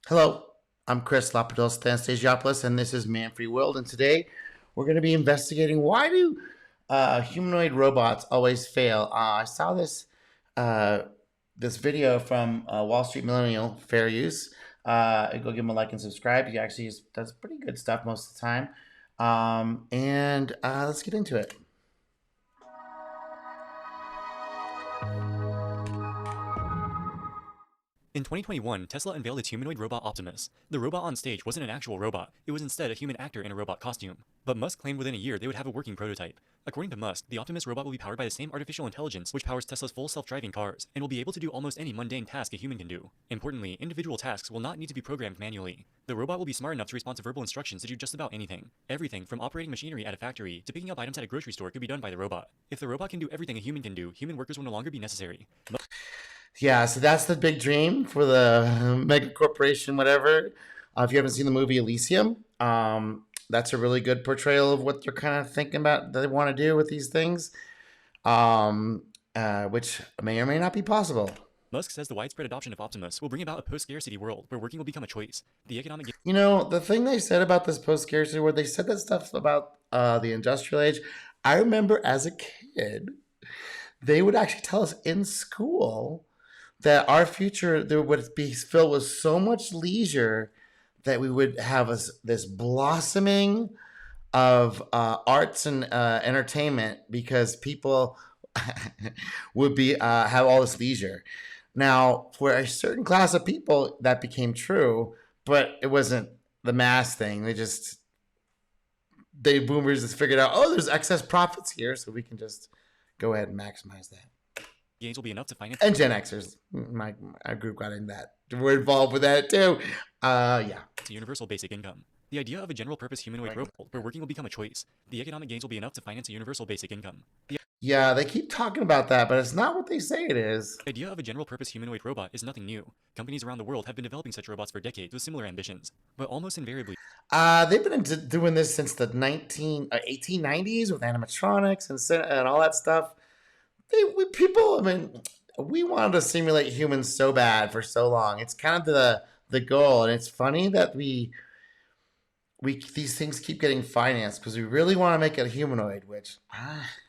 Hello, I'm Chris Lapados Stanastasiopoulos, and this is Man Free World. And today we're going to be investigating why do humanoid robots always fail. I saw uh, this video from Wall Street Millennial Fair Use. Go give him a like and subscribe. He actually does pretty good stuff most of the time. And let's get into it. In 2021, Tesla unveiled its humanoid robot Optimus. The robot on stage wasn't an actual robot, it was instead a human actor in a robot costume. But Musk claimed within a year they would have a working prototype. According to Musk, the Optimus robot will be powered by the same artificial intelligence which powers Tesla's full self-driving cars, and will be able to do almost any mundane task a human can do. Importantly, individual tasks will not need to be programmed manually. The robot will be smart enough to respond to verbal instructions to do just about anything. Everything from operating machinery at a factory to picking up items at a grocery store could be done by the robot. If the robot can do everything a human can do, human workers will no longer be necessary. Yeah, so that's the big dream for the mega corporation, whatever. If you haven't seen the movie Elysium, that's a really good portrayal of what they're kind of thinking about that they want to do with these things, which may or may not be possible. Musk says the widespread adoption of Optimus will bring about a post-scarcity world where working will become a choice. The economic You know, the thing they said about this post scarcity, where they said that stuff about the industrial age, I remember as a kid, they would actually tell us in school that our future there would be filled with so much leisure that we would have this blossoming of arts and entertainment because people would be have all this leisure. Now, for a certain class of people, that became true, but it wasn't the mass thing. They boomers just figured out, oh, there's excess profits here, so we can just go ahead and maximize that. gains will be enough to finance And Gen Xers, my group got in that. We're involved with that too. Yeah. a universal basic income. The idea of a general-purpose humanoid robot where working will become a choice. The economic gains will be enough to finance a universal basic income. The Yeah, they keep talking about that, but it's not what they say it is. idea of a general-purpose humanoid robot is nothing new. Companies around the world have been developing such robots for decades with similar ambitions, but almost invariably, They've been doing this since the 1890s with animatronics and all that stuff. People, I mean, we wanted to simulate humans so bad for so long. It's kind of the goal, and it's funny that we these things keep getting financed because we really want to make it a humanoid, which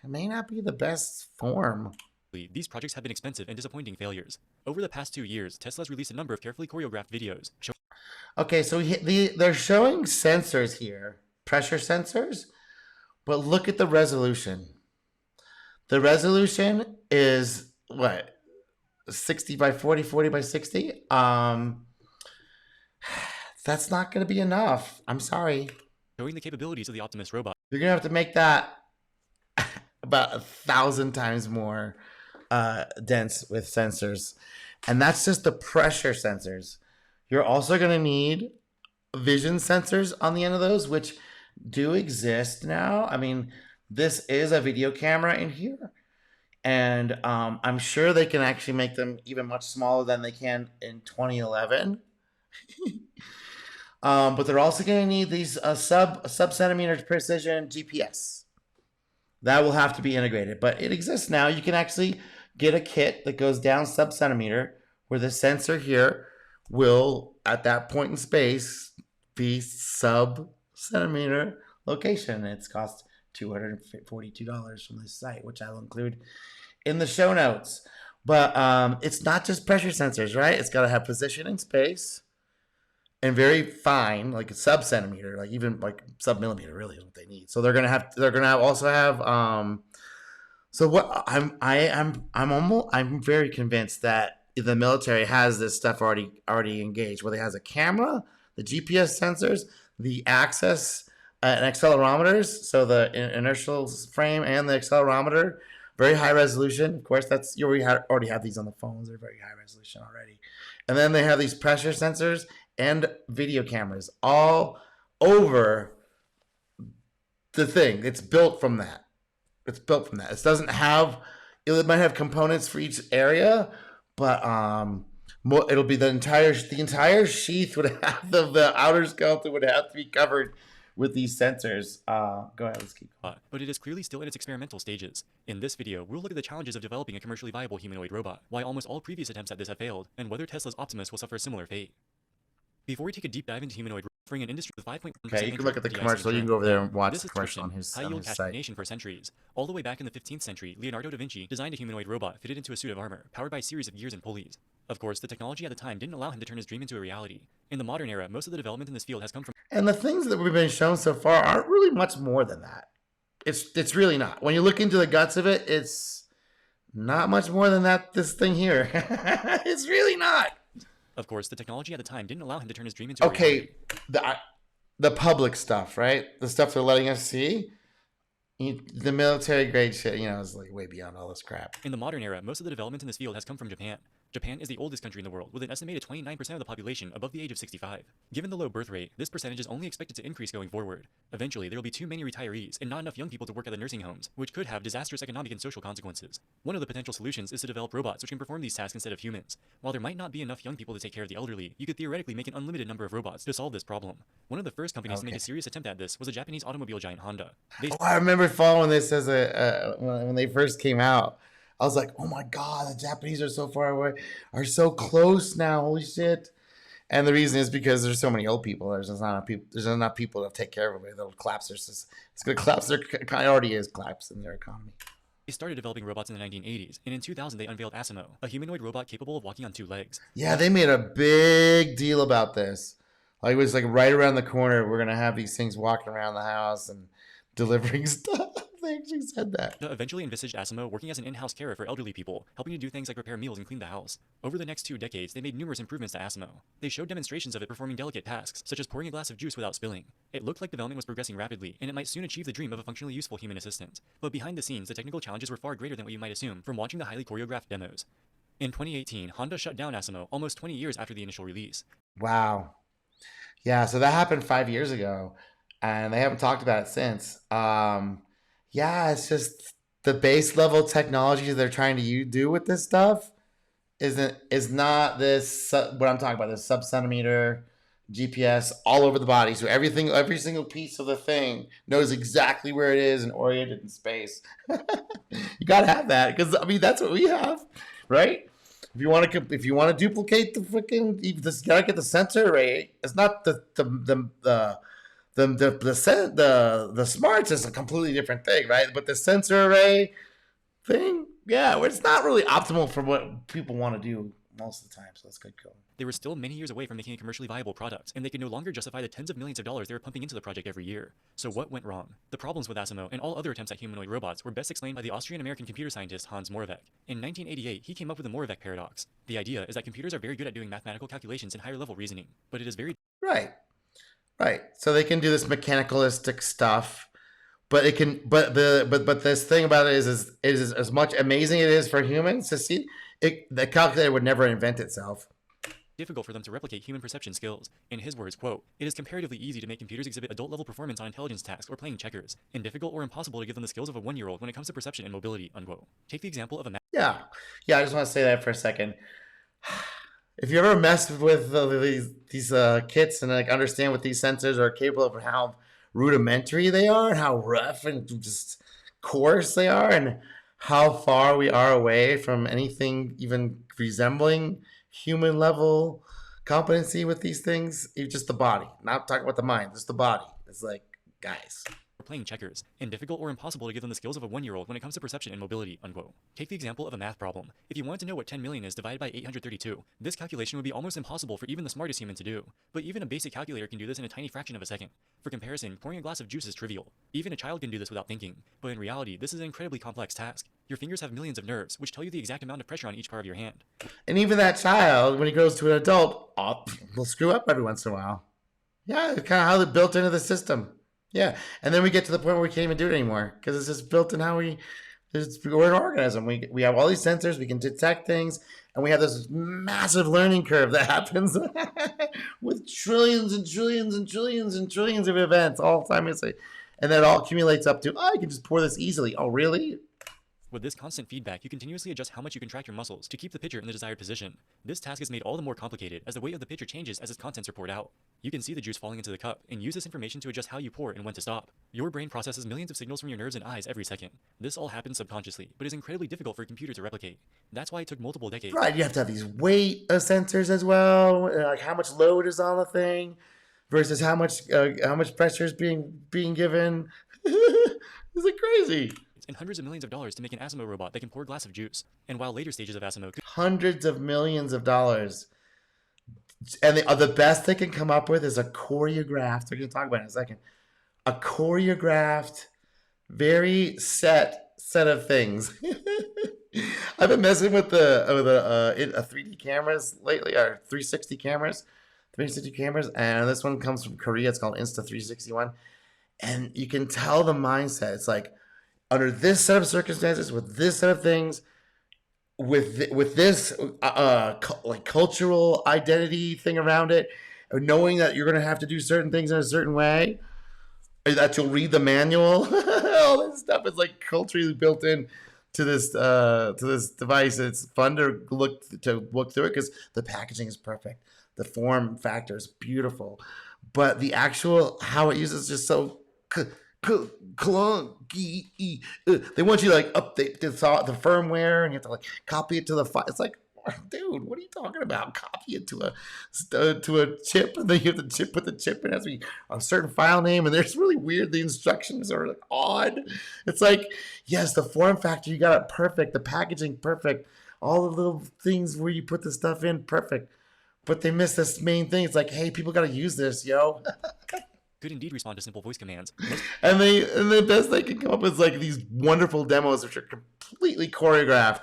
it may not be the best form. these projects have been expensive and disappointing failures. Over the past 2 years, Tesla has released a number of carefully choreographed videos showing Okay, so they're showing sensors here, pressure sensors, but look at the resolution. The resolution is what, 60 by 40, 40 by 60. That's not going to be enough. I'm sorry. the capabilities of the Optimus robot. You're going to have to make that about 1,000 times more dense with sensors. And that's just the pressure sensors. You're also going to need vision sensors on the end of those, which do exist now. I mean, this is a video camera in here. And I'm sure they can actually make them even much smaller than they can in 2011. But they're also going to need these sub centimeter precision GPS. That will have to be integrated, but it exists now. You can actually get a kit that goes down sub centimeter, where the sensor here will, at that point in space, be sub centimeter location. It's cost $242 from this site, which I'll include in the show notes. But it's not just pressure sensors, right? It's got to have position in space and very fine, like a sub centimeter, like even like sub millimeter, really is what they need. So they're gonna also have. So what I'm very convinced that the military has this stuff already engaged, where it has a camera, the GPS sensors, the access and accelerometers, so the inertial frame and the accelerometer, very high resolution. Of course, that's you already have these on the phones; they're very high resolution already. And then they have these pressure sensors and video cameras all over the thing. It's built from that. It's built from that. It doesn't have. It might have components for each area, but it'll be the entire sheath would have the outer skeleton would have to be covered with these sensors. Go ahead, let's keep going. But it is clearly still in its experimental stages. In this video, we'll look at the challenges of developing a commercially viable humanoid robot, why almost all previous attempts at this have failed, and whether Tesla's Optimus will suffer a similar fate. Before we take a deep dive into humanoid, offering an industry with 5.1% Okay, you can look at the GIC commercial. You can go over there and watch this the is commercial on description, his high-yield cash site. nation for centuries. All the way back in the 15th century, Leonardo da Vinci designed a humanoid robot fitted into a suit of armor, powered by a series of gears and pulleys. Of course, the technology at the time didn't allow him to turn his dream into a reality. In the modern era, most of the development in this field has come from... And the things that we've been shown so far aren't really much more than that. It's really not. When you look into the guts of it, it's not much more than that. This thing here, it's really not. Of course, the technology at the time didn't allow him to turn his dream into a reality. The public stuff, right? The stuff they're letting us see. The military grade shit, is like way beyond all this crap. In the modern era, most of the development in this field has come from Japan. Japan is the oldest country in the world, with an estimated 29% of the population above the age of 65. Given the low birth rate, this percentage is only expected to increase going forward. Eventually, there will be too many retirees and not enough young people to work at the nursing homes, which could have disastrous economic and social consequences. One of the potential solutions is to develop robots which can perform these tasks instead of humans. While there might not be enough young people to take care of the elderly, you could theoretically make an unlimited number of robots to solve this problem. One of the first companies to make a serious attempt at this was a Japanese automobile giant Honda. I remember following this as when they first came out. I was like, oh my God, the Japanese are so far away, are so close now. Holy shit. And the reason is because there's so many old people. There's not enough people to take care of them. They'll collapse it's going to collapse their, it already is collapsing their economy. They started developing robots in the 1980s, and in 2000 they unveiled Asimo, a humanoid robot capable of walking on 2 legs. Yeah, they made a big deal about this. Like, it was like right around the corner, we're going to have these things walking around the house and delivering stuff. They actually said that. Eventually envisaged Asimo working as an in-house carer for elderly people, helping to do things like prepare meals and clean the house. Over the next 2 decades, they made numerous improvements to Asimo. They showed demonstrations of it performing delicate tasks, such as pouring a glass of juice without spilling. It looked like development was progressing rapidly, and it might soon achieve the dream of a functionally useful human assistant. But behind the scenes, the technical challenges were far greater than what you might assume from watching the highly choreographed demos. In 2018, Honda shut down Asimo almost 20 years after the initial release. Wow. Yeah, so that happened 5 years ago, and they haven't talked about it since. Yeah, it's just the base level technology they're trying to do with this stuff is not this what I'm talking about. This sub-centimeter GPS all over the body, so every single piece of the thing knows exactly where it is and oriented in space. You gotta have that because that's what we have, right? If you want to duplicate the freaking, you just gotta get the sensor array. It's not the smarts is a completely different thing, right? But the sensor array thing, yeah, it's not really optimal for what people want to do most of the time. So that's good going. They were still many years away from making a commercially viable product, and they could no longer justify the tens of millions of dollars they were pumping into the project every year. So what went wrong? The problems with Asimo and all other attempts at humanoid robots were best explained by the Austrian-American computer scientist Hans Morve. In 1988, he came up with the Morve Paradox. The idea is that computers are very good at doing mathematical calculations and higher-level reasoning, but it is very... Right. So they can do this mechanicalistic stuff, but it can. But this thing about it is as much amazing it is for humans to see. The calculator would never invent itself. Difficult for them to replicate human perception skills. In his words, quote, "It is comparatively easy to make computers exhibit adult-level performance on intelligence tasks or playing checkers, and difficult or impossible to give them the skills of a 1-year-old when it comes to perception and mobility," unquote. Take the example of a Yeah. I just want to say that for a second. If you ever mess with these kits and like understand what these sensors are capable of, and how rudimentary they are, and how rough and just coarse they are, and how far we are away from anything even resembling human level competency with these things, it's just the body. Not talking about the mind, just the body. It's like, guys. Playing checkers, and difficult or impossible to give them the skills of a 1-year-old when it comes to perception and mobility, unquote. Take the example of a math problem. If you wanted to know what 10 million is divided by 832, this calculation would be almost impossible for even the smartest human to do. But even a basic calculator can do this in a tiny fraction of a second. For comparison, pouring a glass of juice is trivial. Even a child can do this without thinking. But in reality, this is an incredibly complex task. Your fingers have millions of nerves, which tell you the exact amount of pressure on each part of your hand. And even that child, when he grows to an adult, will screw up every once in a while. Yeah, it's kind of how they're built into the system. Yeah, and then we get to the point where we can't even do it anymore because it's just built in how we're an organism. We have all these sensors, we can detect things, and we have this massive learning curve that happens with trillions and trillions and trillions and trillions of events all simultaneously, and then it all accumulates up to, I can just pour this easily. Oh, really? With this constant feedback, you continuously adjust how much you contract your muscles to keep the pitcher in the desired position. This task is made all the more complicated as the weight of the pitcher changes as its contents are poured out. You can see the juice falling into the cup and use this information to adjust how you pour and when to stop. Your brain processes millions of signals from your nerves and eyes every second. This all happens subconsciously, but is incredibly difficult for a computer to replicate. That's why it took multiple decades. Right, you have to have these weight sensors as well, like how much load is on the thing versus how much pressure is being given. It's like crazy. And hundreds of millions of dollars to make an Asimo robot that can pour a glass of juice. And while later stages of Asimo could Hundreds of millions of dollars. And the best they can come up with is a choreographed, we're going to talk about it in a second, a choreographed, very set of things. I've been messing with a 3D cameras lately, or 360 cameras, and this one comes from Korea. It's called Insta361, and you can tell the mindset. It's like under this set of circumstances, with this set of things, with this like cultural identity thing around it, knowing that you're going to have to do certain things in a certain way, or that you'll read the manual. All this stuff is like culturally built in to this device. It's fun to look through it because the packaging is perfect, the form factor is beautiful, but the actual how it uses is just so clunky. They want you to like update the firmware, and you have to like copy it to the file. It's like, dude, what are you talking about? Copy it to a chip, and then you have to put the chip in. It has to be a certain file name, and there's really weird. The instructions are like odd. It's like, yes, the form factor, you got it perfect, the packaging perfect, all the little things where you put the stuff in perfect, but they miss this main thing. It's like, hey, people got to use this, yo. could indeed respond to simple voice commands. And the best they can come up with is like these wonderful demos which are completely choreographed,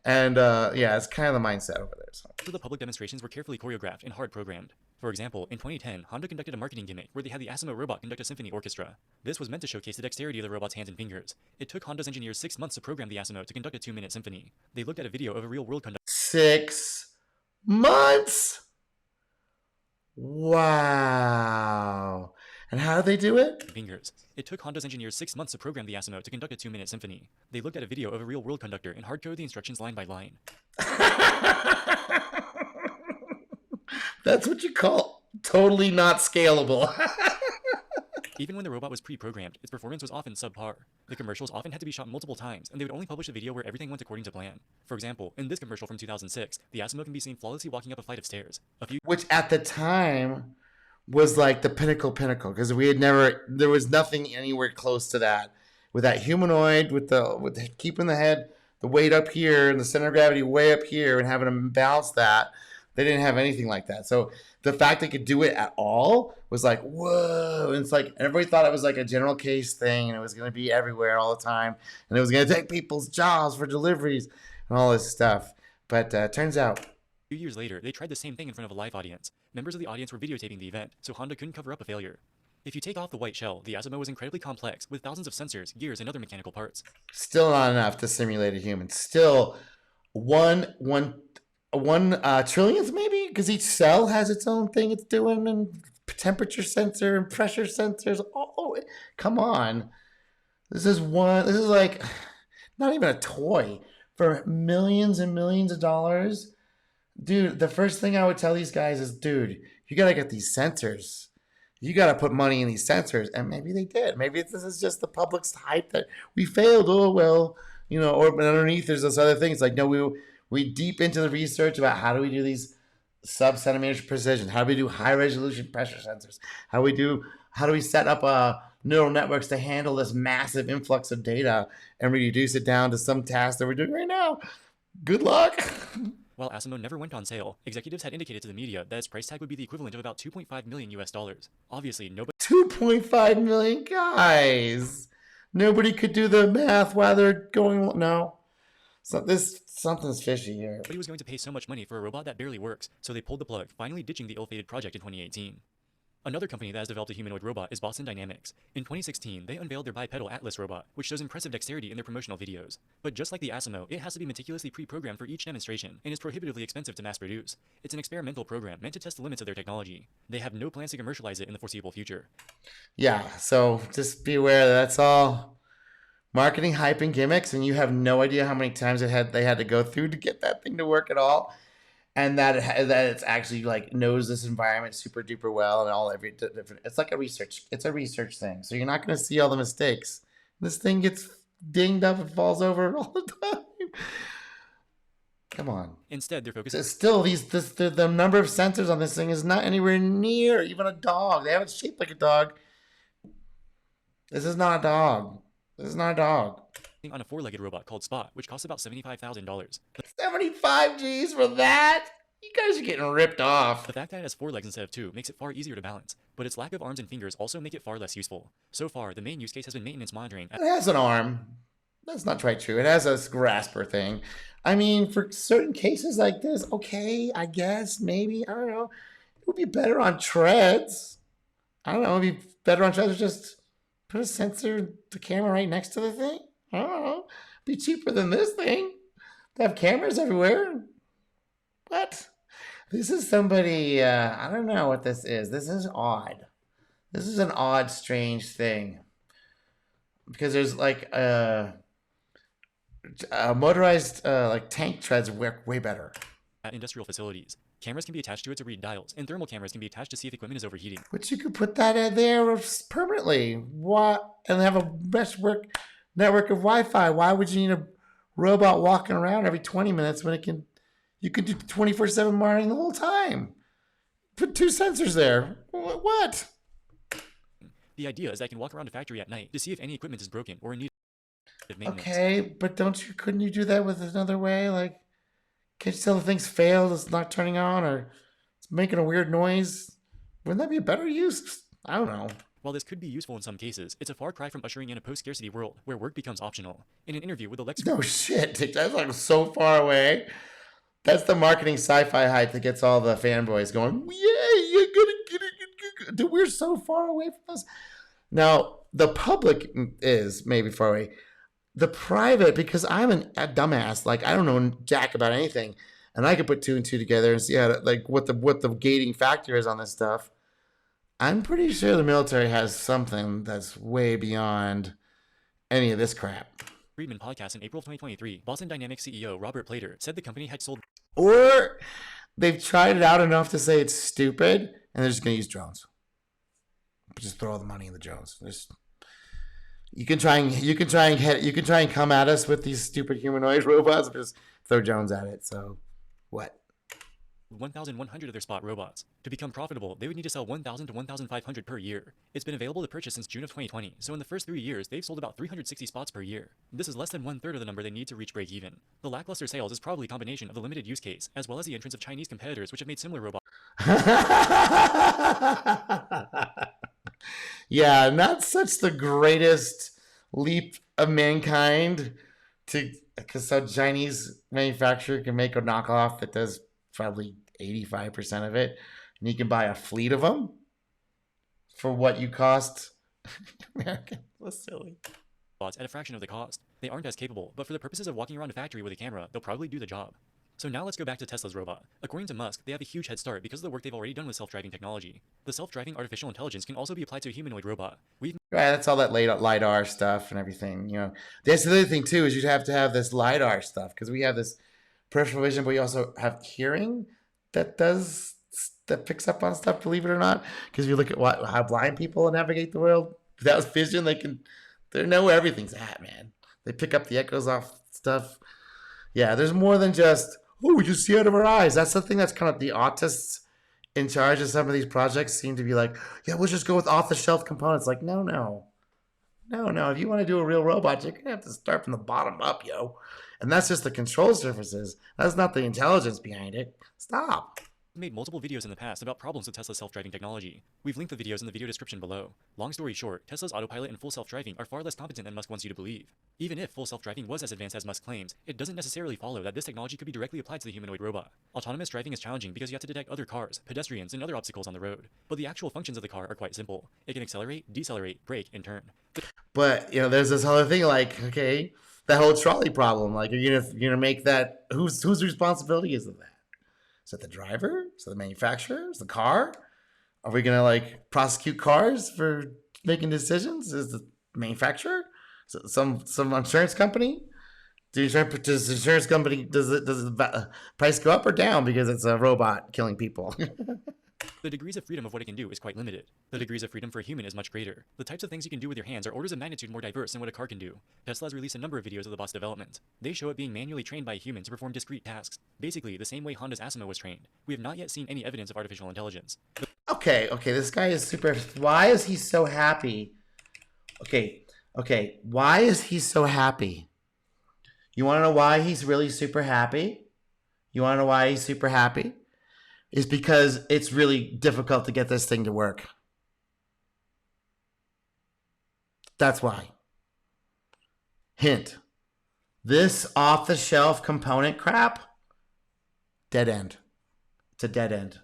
and yeah, it's kind of the mindset over there. So. The public demonstrations were carefully choreographed and hard programmed. For example, in 2010, Honda conducted a marketing gimmick where they had the Asimo robot conduct a symphony orchestra. This was meant to showcase the dexterity of the robot's hands and fingers. It took Honda's engineers 6 months to program the Asimo to conduct a 2-minute symphony. They looked at a video of a real-world conductor. 6 months? Wow. And how did they do it? Fingers. It took Honda's engineers 6 months to program the Asimo to conduct a 2-minute symphony. They looked at a video of a real-world conductor and hard-coded the instructions line by line. That's what you call totally not scalable. Even when the robot was pre-programmed, its performance was often subpar. The commercials often had to be shot multiple times, and they would only publish a video where everything went according to plan. For example, in this commercial from 2006, the Asimo can be seen flawlessly walking up a flight of stairs. Which at the time was like the pinnacle, because there was nothing anywhere close to that. With that humanoid, with keeping the head, the weight up here, and the center of gravity way up here, and having them balance that, they didn't have anything like that. So the fact they could do it at all was like, whoa. And it's like, everybody thought it was like a general case thing, and it was going to be everywhere all the time, and it was going to take people's jobs for deliveries and all this stuff. But turns out, A few years later, they tried the same thing in front of a live audience. Members of the audience were videotaping the event, so Honda couldn't cover up a failure. If you take off the white shell, the Asimo was incredibly complex, with thousands of sensors, gears, and other mechanical parts. still not enough to simulate a human. Still, one trillionth maybe, because each cell has its own thing it's doing, and temperature sensor and pressure sensors. Oh, come on! This is like not even a toy for millions and millions of dollars, dude. The first thing I would tell these guys is, dude, you gotta get these sensors. You gotta put money in these sensors, and maybe they did. Maybe this is just the public's hype that we failed. Oh well, or underneath there's this other thing. It's like, no, we deep into the research about how do we do these sub-centimeter precision? How do we do high-resolution pressure sensors? How do we set up neural networks to handle this massive influx of data and reduce it down to some task that we're doing right now? Good luck. While Asimo never went on sale, executives had indicated to the media that its price tag would be the equivalent of about $2.5 million US. Obviously, nobody 2.5 million guys. Nobody could do the math while they're going. No. So something's fishy here. was going to pay so much money for a robot that barely works, so they pulled the plug, finally ditching the ill-fated project in 2018. Another company that has developed a humanoid robot is Boston Dynamics. In 2016, they unveiled their bipedal Atlas robot, which shows impressive dexterity in their promotional videos. But just like the Asimo, it has to be meticulously pre-programmed for each demonstration, and is prohibitively expensive to mass produce. It's an experimental program meant to test the limits of their technology. They have no plans to commercialize it in the foreseeable future. Yeah, so just be aware that's all marketing hype and gimmicks, and you have no idea how many times they had to go through to get that thing to work at all, and that it's actually like knows this environment super duper well and all every different. It's like a research thing, so you're not going to see all the mistakes. This thing gets dinged up and falls over all the time. Come on. Instead, they're focusing Still, the number of sensors on this thing is not anywhere near even a dog. They have it shaped like a dog. This is not a dog. This is not a dog. on a four-legged robot called Spot, which costs about $75,000. 75 G's for that? You guys are getting ripped off. The fact that it has 4 legs instead of 2 makes it far easier to balance, but its lack of arms and fingers also make it far less useful. So far, the main use case has been maintenance monitoring. It has an arm. That's not quite true. It has a grasper thing. I mean, for certain cases like this, okay, I guess, maybe, I don't know. It would be better on treads. I don't know, it'd be better on treads. Just put a sensor, the camera right next to the thing. I don't know. It'd be cheaper than this thing. They have cameras everywhere. What? This is somebody, I don't know what this is. This is odd. This is an odd, strange thing. Because there's like motorized like tank treads work way better. At industrial facilities, cameras can be attached to it to read dials, and thermal cameras can be attached to see if equipment is overheating. But you could put that in there permanently. What? And have a mesh network of Wi-Fi. Why would you need a robot walking around every 20 minutes when you could do 24/7 monitoring the whole time? Put 2 sensors there. What? The idea is that I can walk around a factory at night to see if any equipment is broken or in need of maintenance. Okay, but couldn't you do that with another way? Like, can't you tell the thing's failed, it's not turning on, or it's making a weird noise? Wouldn't that be a better use? I don't know. While this could be useful in some cases, it's a far cry from ushering in a post-scarcity world where work becomes optional. In an interview with the Lex... No shit, that's like so far away. That's the marketing sci-fi hype that gets all the fanboys going, yay, you're gonna get it. Dude, we're so far away from this. Now, the public is maybe far away. The private, because I'm a dumbass, like I don't know jack about anything, and I could put 2 and 2 together and see how like what the gating factor is on this stuff. I'm pretty sure the military has something that's way beyond any of this crap. Friedman podcast in April of 2023, Boston Dynamics CEO Robert Plater said the company had sold... Or they've tried it out enough to say it's stupid, and they're just going to use drones. Just throw all the money in the drones. You can try and come at us with these stupid humanoid robots, but just throw drones at it. So, what? 1,100 of their Spot robots. To become profitable, they would need to sell 1,000 to 1,500 per year. It's been available to purchase since June of 2020, so in the first 3 years, they've sold about 360 Spots per year. This is less than 1/3 of the number they need to reach break-even. The lackluster sales is probably a combination of the limited use case, as well as the entrance of Chinese competitors which have made similar robots. Yeah, not such the greatest leap of mankind because some Chinese manufacturer can make a knockoff that does probably 85% of it, and you can buy a fleet of them for what you cost. American, that's silly. At a fraction of the cost. They aren't as capable, but for the purposes of walking around a factory with a camera, they'll probably do the job. So now let's go back to Tesla's robot. According to Musk, they have a huge head start because of the work they've already done with self-driving technology. The self-driving artificial intelligence can also be applied to a humanoid robot. Right, that's all that LiDAR stuff and everything. You know, that's the other thing too is you'd have to have this LiDAR stuff because we have this peripheral vision, but we also have hearing that picks up on stuff. Believe it or not, because if you look at how blind people navigate the world without vision, they know where everything's at, man. They pick up the echoes off stuff. Yeah, there's more than just, oh, we just see out of our eyes. That's the thing that's kind of the autists in charge of some of these projects seem to be like, yeah, we'll just go with off-the-shelf components. Like, no. If you want to do a real robot, you're going to have to start from the bottom up, yo. And that's just the control surfaces. That's not the intelligence behind it. Stop. Made multiple videos in the past about problems with Tesla's self-driving technology. We've linked the videos in the video description below. Long story short, Tesla's autopilot and full self-driving are far less competent than Musk wants you to believe. Even if full self-driving was as advanced as Musk claims, it doesn't necessarily follow that this technology could be directly applied to the humanoid robot. Autonomous driving is challenging because you have to detect other cars, pedestrians, and other obstacles on the road. But the actual functions of the car are quite simple. It can accelerate, decelerate, brake, and turn. But, there's this other thing like, okay, that whole trolley problem. Like, you're gonna make that, whose responsibility is that? Is it the driver? Is it the manufacturer? Is it the car? Are we going to prosecute cars for making decisions? Is the manufacturer? Some insurance company? Does the insurance company does the price go up or down because it's a robot killing people? The degrees of freedom of what it can do is quite limited. The degrees of freedom for a human is much greater. The types of things you can do with your hands are orders of magnitude more diverse than what a car can do. Tesla has released a number of videos of the bot's development. They show it being manually trained by a human to perform discrete tasks, basically the same way Honda's Asimo was trained. We have not yet seen any evidence of artificial intelligence. Okay, this guy is super. Why is he so happy? Okay, why is he so happy? You want to know why he's really super happy? You want to know why he's super happy? Is because it's really difficult to get this thing to work. That's why. Hint. This off-the-shelf component crap, dead end. It's a dead end.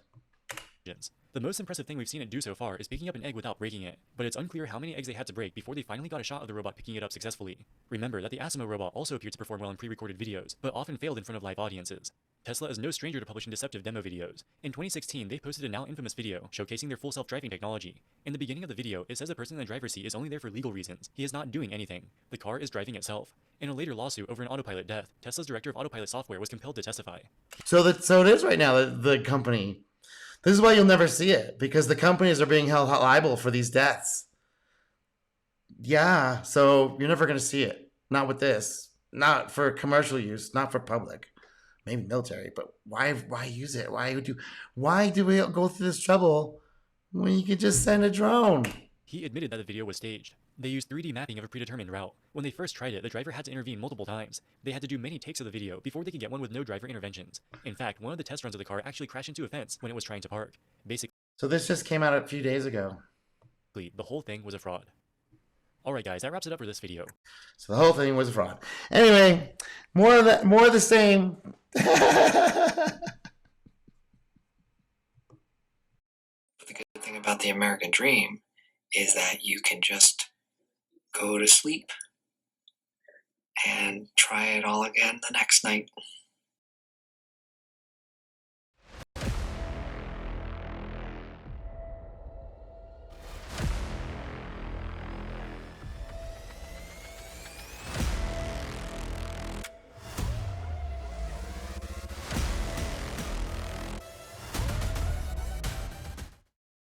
The most impressive thing we've seen it do so far is picking up an egg without breaking it, but it's unclear how many eggs they had to break before they finally got a shot of the robot picking it up successfully. Remember that the Asimo robot also appeared to perform well in pre-recorded videos, but often failed in front of live audiences. Tesla is no stranger to publishing deceptive demo videos. In 2016, they posted a now infamous video showcasing their full self-driving technology. In the beginning of the video, it says the person in the driver's seat is only there for legal reasons. He is not doing anything. The car is driving itself. In a later lawsuit over an autopilot death, Tesla's director of autopilot software was compelled to testify. So it is right now, the company. This is why you'll never see it, because the companies are being held liable for these deaths. Yeah, so you're never going to see it. Not with this. Not for commercial use, not for public. Maybe military, but why use it? Why do we go through this trouble when you could just send a drone? He admitted that the video was staged. They used 3D mapping of a predetermined route. When they first tried it, the driver had to intervene multiple times. They had to do many takes of the video before they could get one with no driver interventions. In fact, one of the test runs of the car actually crashed into a fence when it was trying to park. Basically, so this just came out a few days ago. The whole thing was a fraud. Alright guys, that wraps it up for this video. So the whole thing was a fraud. Anyway, more of the same. The good thing about the American dream is that you can just go to sleep and try it all again the next night.